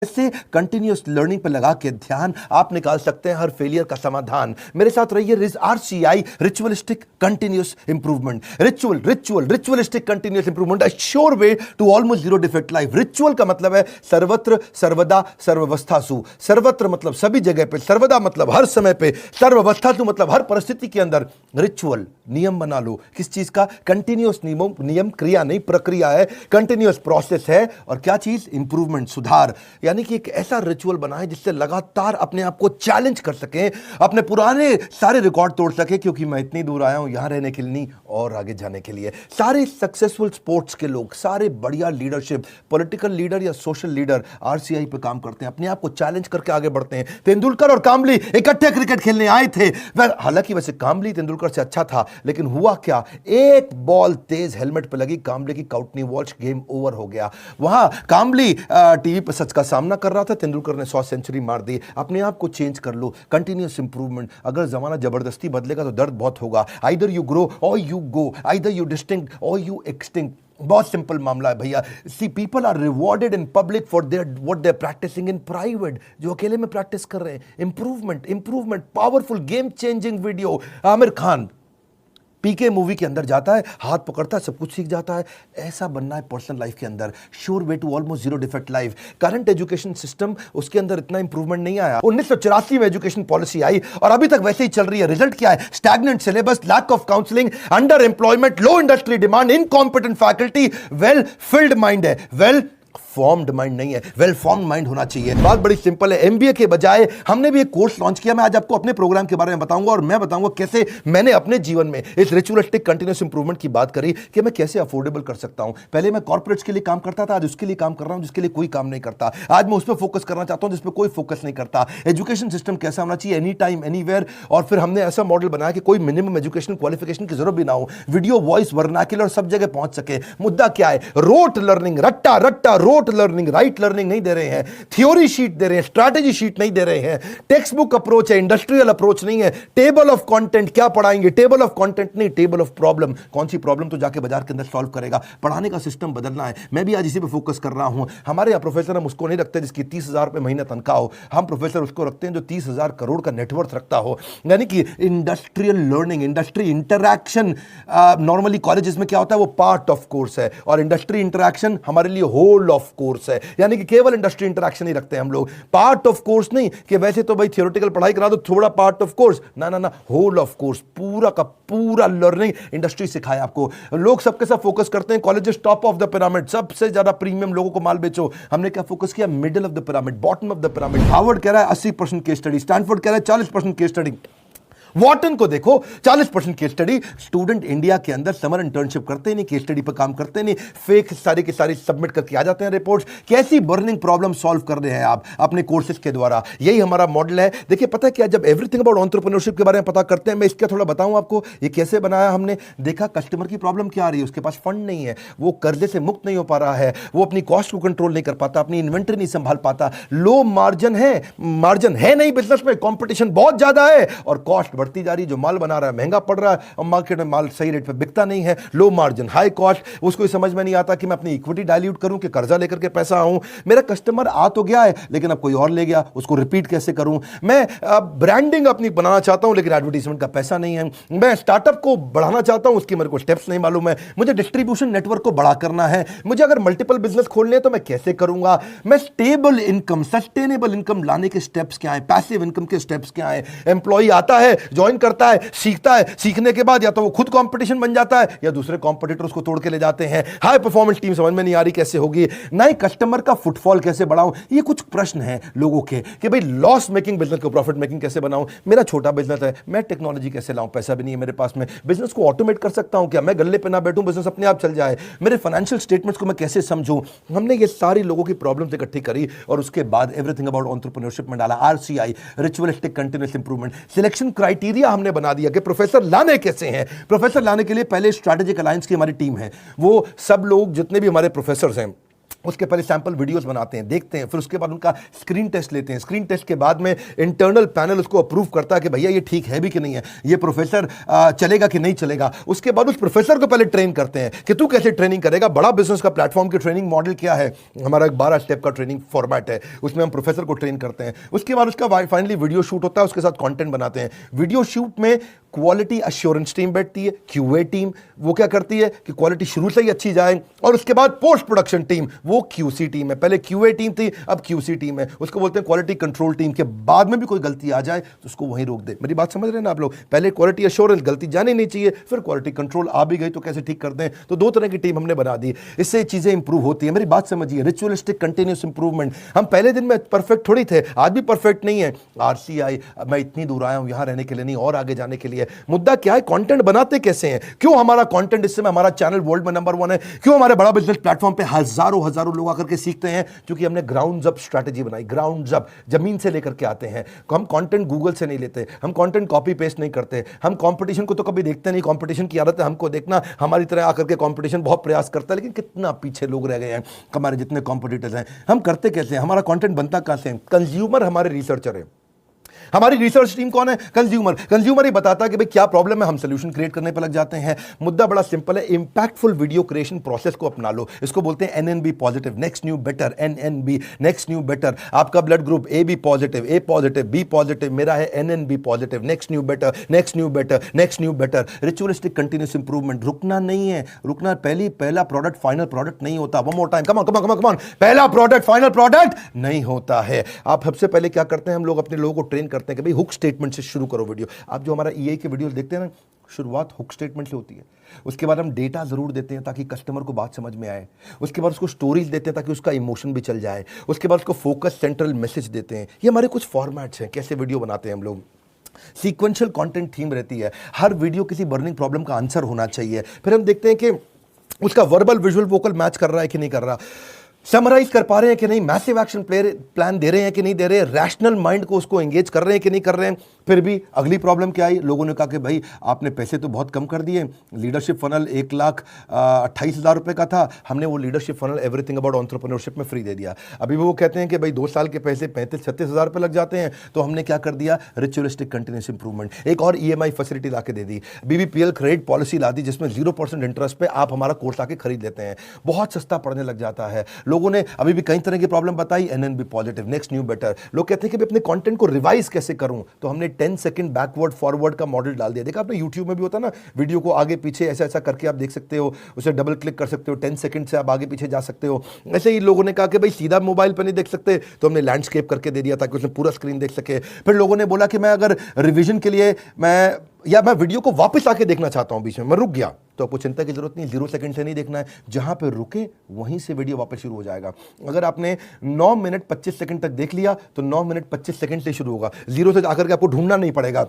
इससे continuous learning पर लगा के ध्यान आप निकाल सकते हैं हर फेलियर का समाधान। मेरे साथ रहिए RCI ritualistic continuous improvement. Ritualistic continuous improvement, a sure way to almost zero defect life. Ritual का मतलब है सर्वत्र सर्वदा सर्वावस्थासु। सर्वत्र मतलब सभी जगह पे, सर्वदा मतलब हर समय पे, सर्वावस्थासु मतलब हर परिस्थिति के अंदर। रिचुअल नियम बना लो, किस चीज का? कंटिन्यूअस नियम क्रिया नहीं प्रक्रिया है, कंटिन्यूअस प्रोसेस है। और क्या चीज? इंप्रूवमेंट, सुधार। यानी कि एक ऐसा रिचुअल बनाए जिससे लगातार अपने आप को चैलेंज कर सकें, अपने पुराने सारे रिकॉर्ड तोड़ सके। क्योंकि मैं इतनी दूर आया हूं यहां रहने के लिए नहीं, और आगे जाने के लिए। सारे सक्सेसफुल स्पोर्ट्स के लोग, सारे बढ़िया लीडरशिप, पॉलिटिकल लीडर या सोशल लीडर RCI पे काम करते हैं, अपने आप को चैलेंज करके आगे बढ़ते हैं। तेंदुलकर और कामली इकट्ठे क्रिकेट खेलने आए थे। हालांकि वैसे कामली तेंदुलकर से अच्छा था, लेकिन हुआ क्या? एक बॉल तेज हेलमेट पे लगी, कामली की काउट नहीं वॉच, गेम ओवर हो गया। वहां कामली टीवी पर सच का सामना कर रहा था, तेंदुलकर ने 100 सेंचुरी मार दी। अपने आप को चेंज कर लो, कंटिन्यूअस इंप्रूवमेंट। अगर जमाना जबरदस्ती बदलेगा तो दर्द बहुत होगा। Either you grow or you go, either you distinct or you extinct. बहुत सिंपल मामला है भैया। See people are rewarded in public for their what they are practising in private. जो अकेले में प्रैक्टिस कर रहे हैं, improvement, powerful game changing video. Aamir Khan PK movie के अंदर जाता है, हाथ पकड़ता है, सब कुछ सीख जाता है। ऐसा बनना है पर्सनल लाइफ के अंदर। Sure way to almost zero defect life. Current education system, उसके अंदर इतना इंप्रूवमेंट नहीं आया। 1984 में एजुकेशन पॉलिसी आई और अभी तक वैसे ही चल रही है। रिजल्ट क्या है? Stagnant syllabus, lack of counselling, underemployment, low industry demand, incompetent faculty. Well filled mind है, वेल फॉर्म्ड माइंड नहीं है, वेल फॉर्म्ड माइंड होना चाहिए। बात बड़ी सिंपल है। MBA के बजाय हमने भी एक कोर्स लॉन्च किया। मैं आज आपको अपने प्रोग्राम के बारे में बताऊंगा और मैं बताऊंगा कैसे मैंने अपने जीवन में इस रिचुअलिस्टिक कंटिन्यूअस इंप्रूवमेंट की बात करी कि मैं कैसे अफोर्डेबल कर सकता हूं। पहले मैं कॉर्पोरेट्स के लिए काम करता था, आज उसके लिए काम कर रहा हूं जिसके लिए कोई काम नहीं करता। आज मैं उस पर फोकस करना चाहता हूं जिस पर कोई फोकस नहीं करता। एजुकेशन सिस्टम कैसा होना चाहिए? Any time anywhere. और फिर हमने ऐसा मॉडल बनाया कि कोई मिनिमम एजुकेशन क्वालिफिकेशन की जरूरत भी ना हो, वीडियो, वॉइस, वर्नाक्युलर सब जगह पहुंच सके। मुद्दा क्या है? रोट लर्निंग, रट्टा रोट लर्निंग, राइट लर्निंग नहीं दे रहे हैं, थ्योरी शीट दे रहे हैं, स्ट्रैटेजी शीट नहीं दे रहे हैं। टेक्स्ट बुक अप्रोच है, इंडस्ट्रियल अप्रोच नहीं है। टेबल ऑफ कंटेंट क्या पढ़ाएंगे? टेबल ऑफ कंटेंट नहीं, टेबल ऑफ प्रॉब्लम। कौन सी प्रॉब्लम तो जाके बाजार के अंदर सॉल्व करेगा। पढ़ाने का सिस्टम बदलना है। मैं भी आज इसी पे फोकस कर रहा हूं। हमारे यहाँ प्रोफेसर हम उसको नहीं रखते जिसकी 30,000 रुपए महीना तनख्वाह हो। हम प्रोफेसर उसको रखते हैं जो 30,000 करोड़ का नेटवर्थ रखता हो। यानी कि industrial learning, industry interaction. Normally colleges में क्या होता है? वो पार्ट ऑफ कोर्स है, और इंडस्ट्री इंटरैक्शन हमारे लिए होल ऑफ कोर्स है। यानी कि केवल इंडस्ट्री इंटरैक्शन ही रखते हैं हम लोग, पार्ट ऑफ कोर्स नहीं कि वैसे तो भाई थियोरेटिकल पढ़ाई करा दो, थोड़ा पार्ट ऑफ कोर्स। ना, होल ऑफ कोर्स, पूरा का पूरा लर्निंग इंडस्ट्री सिखाए आपको। लोग सबके सब फोकस करते हैं colleges top of the pyramid, सबसे ज्यादा प्रीमियम लोगों को माल बेचो। हमने क्या फोकस किया? Middle of the pyramid, bottom of the pyramid. Harvard कह रहा है 80% केस स्टडी, स्टैनफोर्ड कह रहा है 40% केस स्टडी। वॉटन को देखो 40% केस स्टडी। स्टूडेंट इंडिया के अंदर समर इंटर्नशिप करते नहीं, केस स्टडी पर काम करते नहीं, फेक सारी की सारी सबमिट करके आ जाते हैं रिपोर्ट्स। कैसी बर्निंग प्रॉब्लम सॉल्व कर रहे हैं आप अपने कोर्सेज के द्वारा? यही हमारा मॉडल है। देखिए पता है क्या, जब एवरीथिंग अबाउट एंटरप्रेन्योरशिप के बारे में पता करते हैं, मैं इसका थोड़ा बताऊं आपको ये कैसे बनाया हमने। देखा कस्टमर की प्रॉब्लम क्या आ रही है, उसके पास फंड नहीं है, वो कर्जे से मुक्त नहीं हो पा रहा है, वो अपनी कॉस्ट को कंट्रोल नहीं कर पाता, अपनी इन्वेंटरी नहीं संभाल पाता, लो मार्जिन है नहीं बिजनेस में, कॉम्पिटिशन बहुत ज्यादा है और कॉस्ट बढ़ती जा रही है। जो माल बना रहा है महंगा पड़ रहा है और मार्केट में माल सही रेट पे बिकता नहीं है, लो मार्जिन हाई कॉस्ट। उसको समझ में नहीं आता कि मैं अपनी इक्विटी डाइल्यूट करूं कि कर्जा लेकर के पैसा आऊं। मेरा कस्टमर आ तो गया है लेकिन अब कोई और ले गया, उसको रिपीट कैसे करूं। मैं ब्रांडिंग अपनी बनाना चाहता हूं लेकिन एडवर्टाइजमेंट का पैसा नहीं है। मैं स्टार्टअप को बढ़ाना चाहता हूं, उसकी मेरे को स्टेप्स नहीं मालूम है। मुझे डिस्ट्रीब्यूशन नेटवर्क को बड़ा करना है, मुझे अगर मल्टीपल बिजनेस खोलने हैं तो मैं कैसे करूंगा। मैं स्टेबल इनकम, सस्टेनेबल इनकम लाने के स्टेप्स क्या है, पैसिव इनकम के स्टेप्स क्या है। एम्प्लॉय आता है, ज्वाइन करता है, सीखता है, सीखने के बाद या तो वो खुद कंपटीशन बन जाता है या दूसरे कंपटीटर उसको तोड़ के ले जाते हैं। हाई परफॉर्मेंस टीम समझ में नहीं आ रही कैसे होगी, नए कस्टमर का फुटफॉल कैसे बढ़ाऊं। ये कुछ प्रश्न हैं लोगों के कि भाई लॉस मेकिंग बिजनेस को प्रॉफिट मेकिंग कैसे बनाऊं। मेरा छोटा बिजनेस है, मैं टेक्नोलॉजी कैसे लाऊं, पैसा भी नहीं है मेरे पास में। बिजनेस को ऑटोमेट कर सकता हूं क्या, मैं गल्ले पे ना बैठूं, बिजनेस अपने आप चल जाए। मेरे फाइनेंशियल स्टेटमेंट्स को मैं कैसे समझूं। हमने ये सारी लोगों की प्रॉब्लम्स इकट्ठी करी और उसके बाद एवरीथिंग अबाउट एंटरप्रेन्योरशिप में डाला RCI ritualistic continuous improvement. Selection criteria हमने बना दिया कि प्रोफेसर लाने कैसे हैं। प्रोफेसर लाने के लिए पहले स्ट्रैटेजिक अलायंस की हमारी टीम है, वो सब लोग जितने भी हमारे प्रोफेसर हैं उसके पहले सैंपल वीडियोस बनाते हैं, देखते हैं, फिर उसके बाद उनका स्क्रीन टेस्ट लेते हैं। स्क्रीन टेस्ट के बाद में इंटरनल पैनल उसको अप्रूव करता है कि भैया ये ठीक है भी कि नहीं है, ये प्रोफेसर चलेगा कि नहीं चलेगा। उसके बाद उस प्रोफेसर को पहले ट्रेन करते हैं कि तू कैसे ट्रेनिंग करेगा। बड़ा बिजनेस का प्लेटफॉर्म की ट्रेनिंग मॉडल क्या है, हमारा एक 12 स्टेप का ट्रेनिंग फॉर्मेट है, उसमें हम प्रोफेसर को ट्रेन करते हैं। उसके बाद उसका फाइनली वीडियो शूट होता है, उसके साथ कंटेंट बनाते हैं। वीडियो शूट में क्वालिटी अश्योरेंस टीम बैठती है, क्यूए टीम, वो क्या करती है कि क्वालिटी शुरू से ही अच्छी जाए, और उसके बाद पोस्ट प्रोडक्शन टीम, वो क्यूसी टीम है। पहले क्यूए टीम थी, अब क्यूसी टीम है, उसको बोलते हैं क्वालिटी कंट्रोल टीम। के बाद में भी कोई गलती आ जाए तो उसको वहीं रोक दे। मेरी बात समझ रहे हैं ना आप लोग? पहले क्वालिटी अश्योरेंस, गलती जानी नहीं चाहिए, फिर क्वालिटी कंट्रोल, आ भी गई तो कैसे ठीक कर दें। तो दो तरह की टीम हमने बना दी, इससे चीजें इंप्रूव होती है। मेरी बात समझिए, रिचुअलिस्टिक कंटिन्यूस इंप्रूवमेंट। हम पहले दिन में परफेक्ट थोड़ी थे, आज भी परफेक्ट नहीं है। आरसीआई, मैं इतनी दूर आया हूं यहां रहने के लिए नहीं, और आगे जाने के लिए। मुद्दा क्या है, कंटेंट बनाते कैसे हैं? क्यों हमारा कंटेंट इस समय हमारा चैनल वर्ल्ड में नंबर 1 है? क्यों हमारे बड़ा बिजनेस प्लेटफॉर्म पे हजारों लोग आकर के सीखते हैं? क्योंकि हमने ग्राउंड अप स्ट्रेटजी बनाई। ग्राउंड अप, जमीन से लेकर के आते हैं। हम कंटेंट गूगल से नहीं लेते, हम कंटेंट कॉपी पेस्ट नहीं करते, हम कंपटीशन को तो कभी देखते नहीं। कंपटीशन की आदत है हमको देखना, हमारी तरह आकर के कंपटीशन बहुत प्रयास करता है, लेकिन कितना पीछे लोग रह गए हैं हमारे जितने कॉम्पिटिटर्स हैं। हम करते कैसे हैं? हमारा कंटेंट बनता कहां से? कंज्यूमर हमारे रिसर्चर है। हमारी रिसर्च टीम कौन है? कंज्यूमर। कंज्यूमर ही बताता है कि भाई क्या प्रॉब्लम है, हम सोल्यूशन क्रिएट करने पर लग जाते हैं। मुद्दा बड़ा सिंपल है, इंपैक्टफुल वीडियो क्रिएशन प्रोसेस को अपना लो। इसको बोलते हैं NNB positive, next new better. NNB, next new better. आपका blood group A B positive, A positive, B positive, मेरा है NNB positive. Next new better, next new better, next new better. Ritualistic continuous improvement. रुकना नहीं है, रुकना। पहला product final product नहीं होता। One more time, come on come on come on come on. पहला प्रोडक्ट फाइनल प्रोडक्ट नहीं होता है। आप सबसे पहले क्या करते हैं, हम लोग अपने लोगों को ट्रेन करते हैं कि भाई हुक स्टेटमेंट से शुरू करो वीडियो। आप जो हमारा ईआई के वीडियो देखते हैं ना, शुरुआत हुक स्टेटमेंट से होती है। उसके बाद हम डेटा जरूर देते हैं ताकि कस्टमर को बात समझ में आए। उसके बाद उसको स्टोरीज देते हैं ताकि उसका इमोशन भी चल जाए। उसके बाद उसको फोकस सेंट्रल मैसेज देते हैं। ये हमारे कुछ फॉर्मेट्स हैं कैसे वीडियो बनाते हैं हम लोग। सीक्वेंशियल कंटेंट थीम रहती है, हर वीडियो किसी बर्निंग प्रॉब्लम का आंसर होना चाहिए। फिर हम देखते हैं कि उसका वर्बल विजुअल वोकल मैच कर रहा है कि नहीं कर रहा, समराइज कर पा रहे हैं कि नहीं, मैसिव एक्शन प्लान दे रहे हैं कि नहीं दे रहे, रैशनल माइंड को उसको एंगेज कर रहे हैं कि नहीं कर रहे हैं। फिर भी अगली प्रॉब्लम क्या आई, लोगों ने कहा कि भाई आपने पैसे तो बहुत कम कर दिए। लीडरशिप फनल 1,28,000 रुपए का था, हमने वो leadership funnel everything about entrepreneurship में फ्री दे दिया। अभी वो कहते हैं कि भाई 2 साल के पैसे 35-36 हज़ार रुपये लग जाते हैं। तो हमने क्या कर दिया, रिचुअलिस्टिक कंटिन्यूस इंप्रूवमेंट। एक और ईएमआई फैसिलिटी ला के दे दी, बीबीपीएल क्रेडिट पॉलिसी ला दी, जिसमें 0% इंटरेस्ट पे आप हमारा कोर्स आके खरीद लेते हैं। बहुत सस्ता पड़ने लग जाता है। लोगों ने अभी भी कई तरह की प्रॉब्लम बताई, NNB positive, next new better. लोग कहते हैं कि अपने कंटेंट को रिवाइज कैसे करूं, तो हमने 10 सेकंड बैकवर्ड फॉरवर्ड का मॉडल डाल दिया। देखा आपने यूट्यूब में भी होता ना, वीडियो को आगे पीछे ऐसा ऐसा करके आप देख सकते हो, उसे डबल क्लिक कर सकते हो, 10 सेकंड से आप आगे पीछे जा सकते हो। ऐसे ही लोगों ने कहा कि भाई सीधा मोबाइल पर नहीं देख सकते, तो हमने लैंडस्केप करके दे दिया ताकि उसमें पूरा स्क्रीन देख सके। फिर लोगों ने बोला कि मैं अगर रिविजन के लिए मैं वीडियो को वापस आके देखना चाहता हूं, बीच में मैं रुक गया, तो आपको चिंता की जरूरत नहीं, 0 सेकंड से नहीं देखना है, जहां पे रुके वहीं से वीडियो वापस शुरू हो जाएगा। अगर आपने 9 मिनट 25 सेकंड तक देख लिया तो 9 मिनट 25 सेकंड से शुरू होगा, 0 से आकर के आपको ढूंढना नहीं पड़ेगा।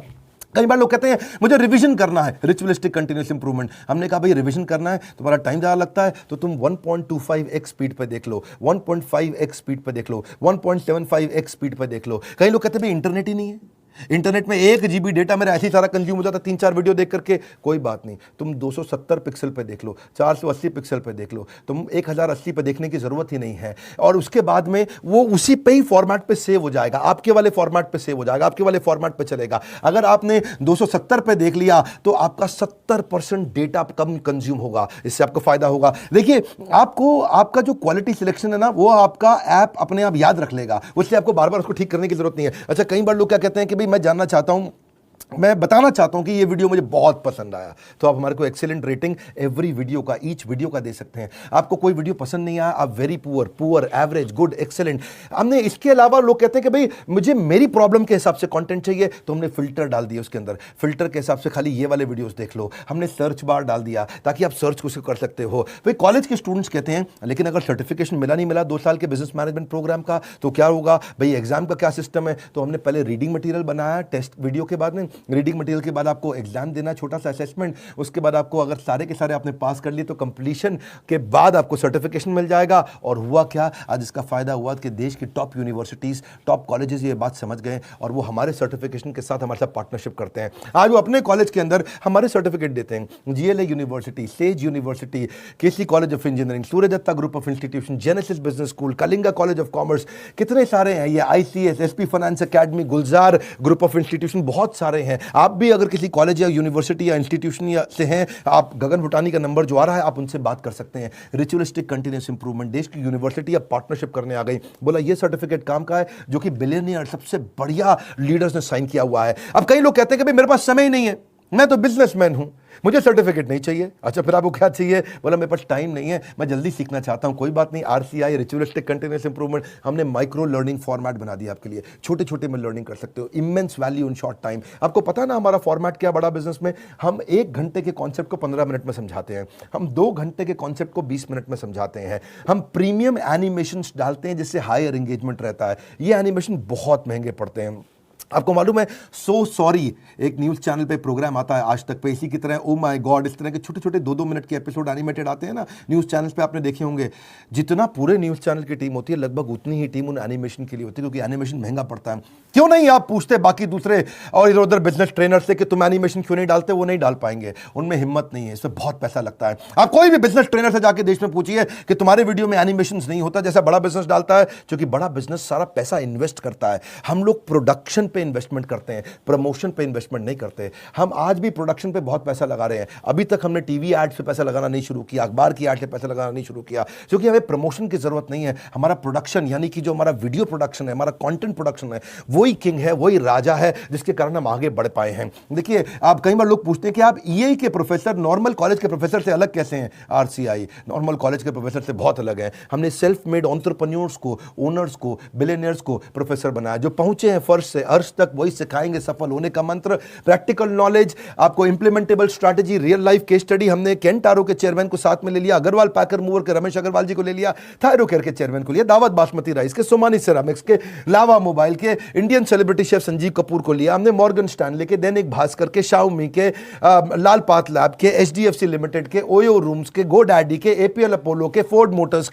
कई बार लोग कहते हैं मुझे रिवीजन करना है, रिचुअलिस्टिक कंटिन्यूअस इंप्रूवमेंट। हमने कहा भाई रिवीजन करना है, तुम्हारा टाइम ज़्यादा लगता है तो तुम 1.25x स्पीड पे देख लो, 1.5x स्पीड पे देख लो, 1.75x स्पीड पे देख लो। कई लोग कहते हैं भाई इंटरनेट ही नहीं है, इंटरनेट में 1 GB डेटा मेरा ऐसे ही सारा कंज्यूम हो जाता है 3-4 वीडियो देख करके। कोई बात नहीं, तुम 270 पिक्सल पे देख लो, 480 पिक्सल पे देख लो, तुम 1080 पे देखने की जरूरत ही नहीं है। और उसके बाद में वो उसी पे ही फॉर्मेट पे सेव हो जाएगा, आपके वाले फॉर्मेट पे सेव हो जाएगा, आपके वाले फॉर्मेट पे चलेगा। अगर आपने 270 पे देख लिया तो आपका 70% डेटा कम कंज्यूम होगा, इससे आपको फायदा होगा। देखिए आपको आपका जो क्वालिटी सिलेक्शन है ना, वो आपका ऐप अपने आप याद रख लेगा, उससे आपको बार बार उसको ठीक करने की जरूरत नहीं है। अच्छा, कई बार लोग क्या कहते हैं कि भाई मैं जानना चाहता हूं, मैं बताना चाहता हूं कि ये वीडियो मुझे बहुत पसंद आया, तो आप हमारे को एक्सीलेंट रेटिंग एवरी वीडियो का, ईच वीडियो का दे सकते हैं। आपको कोई वीडियो पसंद नहीं आया, आप very poor, average, good, excellent. हमने इसके अलावा लोग कहते हैं कि भाई मुझे मेरी प्रॉब्लम के हिसाब से कंटेंट चाहिए, तो हमने फिल्टर डाल दिया उसके अंदर, फिल्टर के हिसाब से खाली ये वाले वीडियोस देख लो। हमने सर्च बार डाल दिया ताकि आप सर्च कुछ कर सकते हो। भाई कॉलेज के स्टूडेंट्स कहते हैं लेकिन अगर सर्टिफिकेशन मिला नहीं मिला 2 साल के बिजनेस मैनेजमेंट प्रोग्राम का, तो क्या होगा भाई, एग्जाम का क्या सिस्टम है। तो हमने पहले रीडिंग मटेरियल बनाया टेस्ट वीडियो के बाद में, रीडिंग मटेरियल के बाद आपको एग्जाम देना, छोटा सा असेसमेंट, उसके बाद आपको अगर सारे के सारे आपने पास कर लिए तो कंप्लीशन के बाद आपको सर्टिफिकेशन मिल जाएगा। और हुआ क्या, आज इसका फायदा हुआ कि देश की टॉप यूनिवर्सिटीज, टॉप कॉलेजेस ये बात समझ गए और वो हमारे सर्टिफिकेशन के साथ हमारे साथ पार्टनरशिप करते हैं। आज वो अपने कॉलेज के अंदर हमारे सर्टिफिकेट देते हैं। GLA university, Sage university, KC college of engineering, Surya Datta group of institution, Genesis business school, Kalinga college of commerce, कितने सारे हैं ये, ICS, SP finance academy, Gulzar group of institution, बहुत सारे हैं। आप भी अगर किसी कॉलेज या यूनिवर्सिटी या इंस्टीट्यूशन से हैं, आप गगन भुटानी का नंबर जो आ रहा है, आप उनसे बात कर सकते हैं। रिचुअलिस्टिक कंटिन्यूअस इंप्रूवमेंट, देश की यूनिवर्सिटी अब पार्टनरशिप करने आ गई। बोला ये सर्टिफिकेट काम का है जो कि बिलियनियर सबसे बढ़िया लीडर्स ने साइन किया हुआ है। अब कई लोग कहते हैं कि भाई मेरे पास समय ही नहीं है, मैं तो बिजनेसमैन हूं, मुझे सर्टिफिकेट नहीं चाहिए। अच्छा फिर आपको क्या चाहिए? बोला मेरे पास टाइम नहीं है, मैं जल्दी सीखना चाहता हूं। कोई बात नहीं, आरसीआई, रिचुअलिस्टिक कंटिन्यूअस इंप्रूवमेंट, हमने माइक्रो लर्निंग फॉर्मेट बना दिया आपके लिए। छोटे छोटे में लर्निंग कर सकते हो, immense value in short time. आपको पता ना हमारा फॉर्मेट क्या बड़ा बिजनेस में, हम 1 घंटे के कॉन्सेप्ट को 15 मिनट में समझाते हैं, हम 2 घंटे के कॉन्सेप्ट को 20 मिनट में समझाते हैं, हम प्रीमियम एनिमेशन डालते हैं जिससे हायर एंगेजमेंट रहता है। ये एनिमेशन बहुत महंगे पड़ते हैं। आपको मालूम है, सो सॉरी एक न्यूज़ चैनल पे प्रोग्राम आता है आज तक पे, इसी की तरह ओ माय गॉड, इस तरह के छोटे छोटे 2-2 मिनट के एपिसोड एनिमेटेड आते हैं ना न्यूज़ चैनल्स पे, आपने देखे होंगे। जितना पूरे न्यूज़ चैनल की टीम होती है, लगभग उतनी ही टीम उन एनिमेशन के लिए होती है, क्योंकि एनिमेशन महंगा पड़ता है। क्यों नहीं आप पूछते बाकी दूसरे और इधर उधर बिजनेस ट्रेनर से कि तुम एनिमेशन क्यों नहीं डालते? वो नहीं डाल पाएंगे, उनमें हिम्मत नहीं है, इसमें बहुत पैसा लगता है। आप कोई भी बिजनेस ट्रेनर से जाके देश में पूछिए कि तुम्हारे वीडियो में एनिमेशन नहीं होता जैसा बड़ा बिजनेस डालता है, क्योंकि बड़ा बिजनेस सारा पैसा इन्वेस्ट करता है। हम लोग प्रोडक्शन पे इन्वेस्टमेंट करते हैं, प्रमोशन पे इन्वेस्टमेंट नहीं करते। हम आज भी प्रोडक्शन पे बहुत पैसा लगा रहे हैं। अभी तक हमने टीवी एड पे पैसा लगाना नहीं शुरू किया, अखबार की एड पे पैसा लगाना नहीं शुरू किया, क्योंकि हमें प्रमोशन की जरूरत नहीं है। हमारा प्रोडक्शन, यानी कि जो हमारा वीडियो प्रोडक्शन है, हमारा कंटेंट प्रोडक्शन है, वही किंग है, वही राजा है, जिसके कारण हम आगे बढ़ पाए हैं। देखिए, आप कई बार लोग पूछते हैं कि आप ईए के प्रोफेसर नॉर्मल कॉलेज के प्रोफेसर से अलग कैसे हैं? आरसीआई नॉर्मल कॉलेज के प्रोफेसर से बहुत अलग है। हमने सेल्फ मेड एंटरप्रेन्योर्स को, ओनर्स को, बिलियनियर्स को प्रोफेसर बनाया, जो पहुंचे हैं फर्श से अर्श तक, वही सिखाएंगे सफल होने का मंत्र, प्रैक्टिकल नॉलेज, आपको implementable strategy, real life case study. हमने केंटारो के चेयरमैन को साथ में ले लिया, अग्रवाल पैकर मूवर के रमेश अग्रवाल जी को ले लिया, थायरोकेयर के चेयरमैन को लिया, दावत बासमती राइस के, सोमानी सिरामिक्स के, लावा मोबाइल के Indian celebrity chef Sanjeev Kapoor को लिया हमने, मॉर्गन स्टैनले के, दैनिक भास्कर के, शाओमी के, लाल पात लैब के, एचडीएफसी लिमिटेड के, ओयो रूम्स के, गोडैडी के, एपीएल अपोलो के, फोर्ड मोटर्स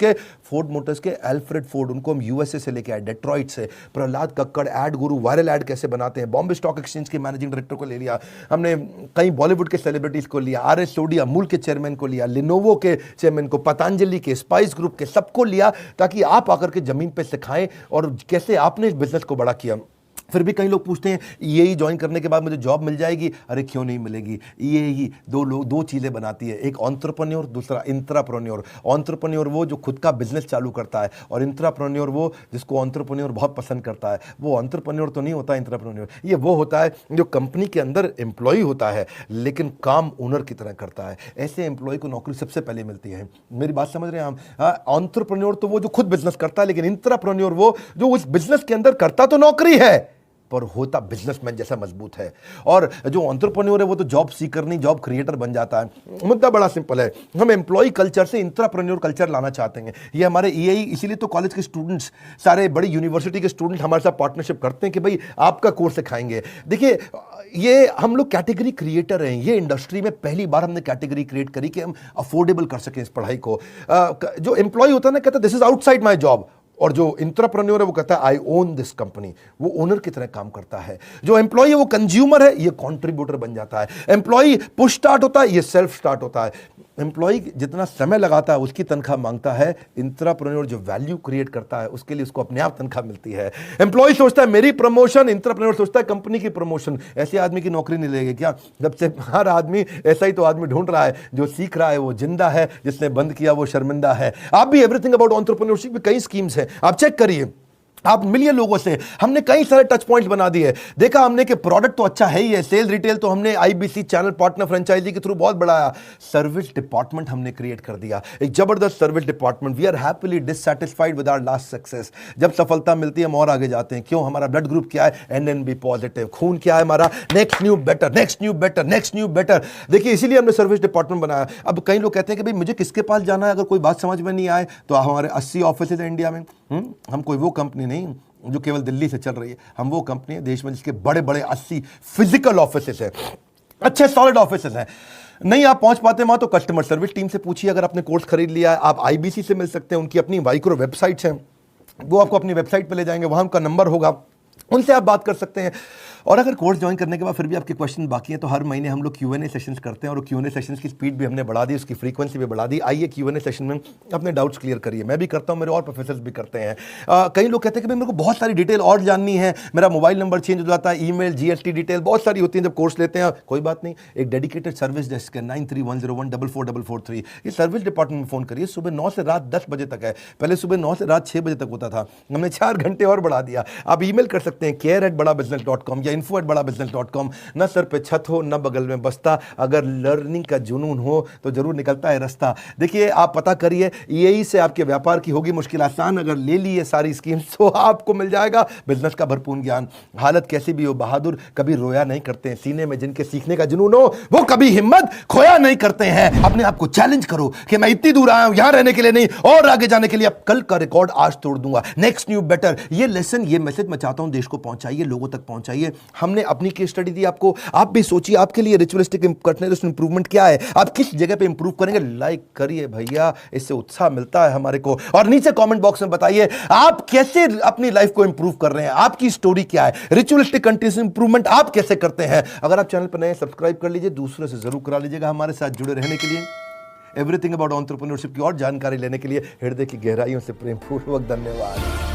के, अल्फ्रेड फोर्ड, उनको हम यूएसए से लेके आए, डेट्रॉइट से। प्रहलाद कक्कड़, एड गुरु, वायरल एड कैसे बनाते हैं, बॉम्बे स्टॉक एक्सचेंज के मैनेजिंग डायरेक्टर को ले लिया हमने, कई बॉलीवुड के सेलिब्रिटीज को लिया, आरएस सोडी अमूल के चेयरमैन को लिया, लिनोवो के चेयरमैन को, पतंजलि के, स्पाइस ग्रुप के, सबको लिया, ताकि आप आकर के जमीन पे सिखाएं और कैसे आपने इस बिजनेस को बड़ा किया। फिर भी कई लोग पूछते हैं ईएई ज्वाइन करने के बाद मुझे जॉब मिल जाएगी? अरे क्यों नहीं मिलेगी। ईएई दो चीज़ें बनाती है, एक एंटरप्रेन्योर, दूसरा इंट्राप्रेन्योर। एंटरप्रेन्योर वो जो खुद का बिजनेस चालू करता है, और इंट्राप्रेन्योर वो जिसको एंटरप्रेन्योर बहुत पसंद करता है। वो एंटरप्रेन्योर तो नहीं होता इंट्राप्रेन्योर, ये वो होता है जो कंपनी के अंदर एम्प्लॉय होता है लेकिन काम ओनर की तरह करता है। ऐसे एम्प्लॉय को नौकरी सबसे पहले मिलती है। मेरी बात समझ रहे हैं हम? एंटरप्रेन्योर तो वो जो खुद बिजनेस करता है, लेकिन इंट्राप्रेन्योर वो जो उस बिजनेस के अंदर करता तो नौकरी है पर होता बिजनेसमैन जैसा मजबूत है। और जो एंटरप्रेन्योर है वो तो जॉब सीकर नहीं, जॉब क्रिएटर बन जाता है। मुद्दा बड़ा सिंपल है, हम एम्प्लॉय कल्चर से इंट्राप्रेन्योर कल्चर लाना चाहते हैं। ये हमारे ईएई, इसीलिए तो कॉलेज के स्टूडेंट्स, सारे बड़ी यूनिवर्सिटी के स्टूडेंट हमारे साथ पार्टनरशिप करते हैं कि भाई आपका कोर्स सिखाएंगे। देखिए, ये हम लोग कैटेगरी क्रिएटर हैं। ये इंडस्ट्री में पहली बार हमने कैटेगरी क्रिएट करी कि हम अफोर्डेबल कर सकें इस पढ़ाई को। जो एम्प्लॉय होता है ना, कहता है this is outside my job, और जो इंट्राप्रेन्योर है वो कहता है आई ओन दिस कंपनी, वो ओनर की तरह काम करता है। जो एम्प्लॉय है वो कंज्यूमर है, ये कंट्रीब्यूटर बन जाता है। एम्प्लॉय पुश स्टार्ट होता है, ये सेल्फ स्टार्ट होता है। एम्प्लॉय जितना समय लगाता है उसकी तनख्वाह मांगता है, इंट्राप्रेन्योर जो वैल्यू क्रिएट करता है उसके लिए उसको अपने आप तनख्वाह मिलती है। एम्प्लॉय सोचता है मेरी प्रमोशन, इंट्राप्रेन्योर सोचता है कंपनी की प्रमोशन। ऐसे आदमी की नौकरी नहीं लगेगी क्या? जब से हर आदमी ऐसा ही तो आदमी ढूंढ रहा है, जो सीख रहा है वो जिंदा है, जिसने बंद किया वो शर्मिंदा है। आप भी एवरीथिंग अबाउट एंटरप्रेन्योरशिप में कई स्कीम्स हैं, आप चेक करिए। आप मिलिए लोगों से, हमने कई सारे टच पॉइंट्स बना दिए। देखा हमने कि प्रोडक्ट तो अच्छा है ही है, सेल रिटेल तो हमने आईबीसी चैनल पार्टनर फ्रेंचाइजी के थ्रू बहुत बढ़ाया। सर्विस डिपार्टमेंट हमने क्रिएट कर दिया, एक जबरदस्त service department. We are happily dissatisfied with our last success. जब सफलता मिलती है हम और आगे जाते हैं। क्यों? हमारा ब्लड ग्रुप क्या है? NNB positive. खून क्या है हमारा? Next new better, next new better, next new better. देखिए, इसीलिए हमने सर्विस डिपार्टमेंट बनाया। अब कई लोग कहते हैं कि भाई मुझे किसके पास जाना है अगर कोई बात समझ में नहीं आए, तो हमारे 80 ऑफिस है इंडिया में। हम कोई वो कंपनी नहीं, जो केवल दिल्ली से चल रही है। हम वो कंपनी है देश में जिसके बड़े बड़े 80 फिजिकल ऑफिसेस हैं, अच्छे सॉलिड ऑफिसेस हैं। नहीं आप पहुंच पाते वहां तो कस्टमर सर्विस टीम से पूछिए। अगर आपने कोर्स खरीद लिया है, आप आईबीसी से मिल सकते हैं, उनकी अपनी माइक्रो वेबसाइट्स हैं, वो आपको अपनी वेबसाइट पे ले जाएंगे, वहां उनका नंबर होगा, उनसे आप बात कर सकते हैं। और अगर कोर्स ज्वाइन करने के बाद फिर भी आपके क्वेश्चन बाकी हैं तो हर महीने हम लोग Q&A सेशंस करते हैं, और Q&A सेशंस की स्पीड भी हमने बढ़ा दी, उसकी फ्रीक्वेंसी भी बढ़ा दी। आइए Q&A सेशन में अपने डाउट्स क्लियर करिए। मैं भी करता हूं, मेरे और प्रोफेसर्स भी करते हैं। कई लोग कहते हैं कि भाई मेरे को बहुत सारी डिटेल और जाननी है, मेरा मोबाइल नंबर चेंज हो जाता है, ईमेल, GST डिटेल बहुत सारी होती है जब कोर्स लेते हैं। कोई बात नहीं, एक डेडिकेटेड सर्विस डेस्क है 9310144443, ये सर्विस डिपार्टमेंट में फ़ोन करिए। सुबह 9 से रात 10 बजे तक है, पहले सुबह 9 से रात 6 बजे तक होता था, हमने 4 घंटे और बढ़ा दिया। आप ईमेल कर सकते हैं care@badabusiness.com या info@badabusiness.com। न सर पे छत हो न बगल में बस्ता, अगर लर्निंग का जुनून हो तो जरूर निकलता है रास्ता। देखिए आप पता करिए, यही से आपके व्यापार की होगी मुश्किल आसान। अगर ले लिए सारी स्कीम्स तो आपको मिल जाएगा बिजनेस का भरपूर ज्ञान। हालत कैसी भी हो, बहादुर कभी रोया नहीं करते हैं, सीने में जिनके सीखने का जुनून हो वो कभी हिम्मत खोया नहीं करते हैं। अपने आप को चैलेंज करो कि मैं इतनी दूर आया हूं यहां रहने के लिए नहीं, और आगे जाने के लिए। अब कल का रिकॉर्ड आज तोड़ दूंगा, नेक्स्ट न्यू बेटर। ये लेसन, ये मैसेज मैं चाहता हूं देश को पहुंचाइए, लोगों तक पहुंचाइए। हमने अपनी केस स्टडी दी आपको, आप भी सोचिए आपके लिए रिचुअलिस्टिक कंटिन्यूअस इंप्रूवमेंट क्या है, आप किस जगह पे इंप्रूव करेंगे। लाइक करिए भैया, इससे उत्साह मिलता है हमारे को। और नीचे कमेंट बॉक्स में बताइए आप कैसे अपनी लाइफ को इंप्रूव कर रहे हैं, आपकी स्टोरी क्या है, रिचुअलिस्टिक कंटिन्यूअस इंप्रूवमेंट आप कैसे करते हैं। अगर आप चैनल पर नए, सब्सक्राइब कर लीजिए, दूसरे से जरूर करा लीजिएगा। हमारे साथ जुड़े रहने के लिए, एवरीथिंग अबाउट एंटरप्रेन्योरशिप की और जानकारी लेने के लिए हृदय की गहराइयों से प्रेमपूर्वक धन्यवाद।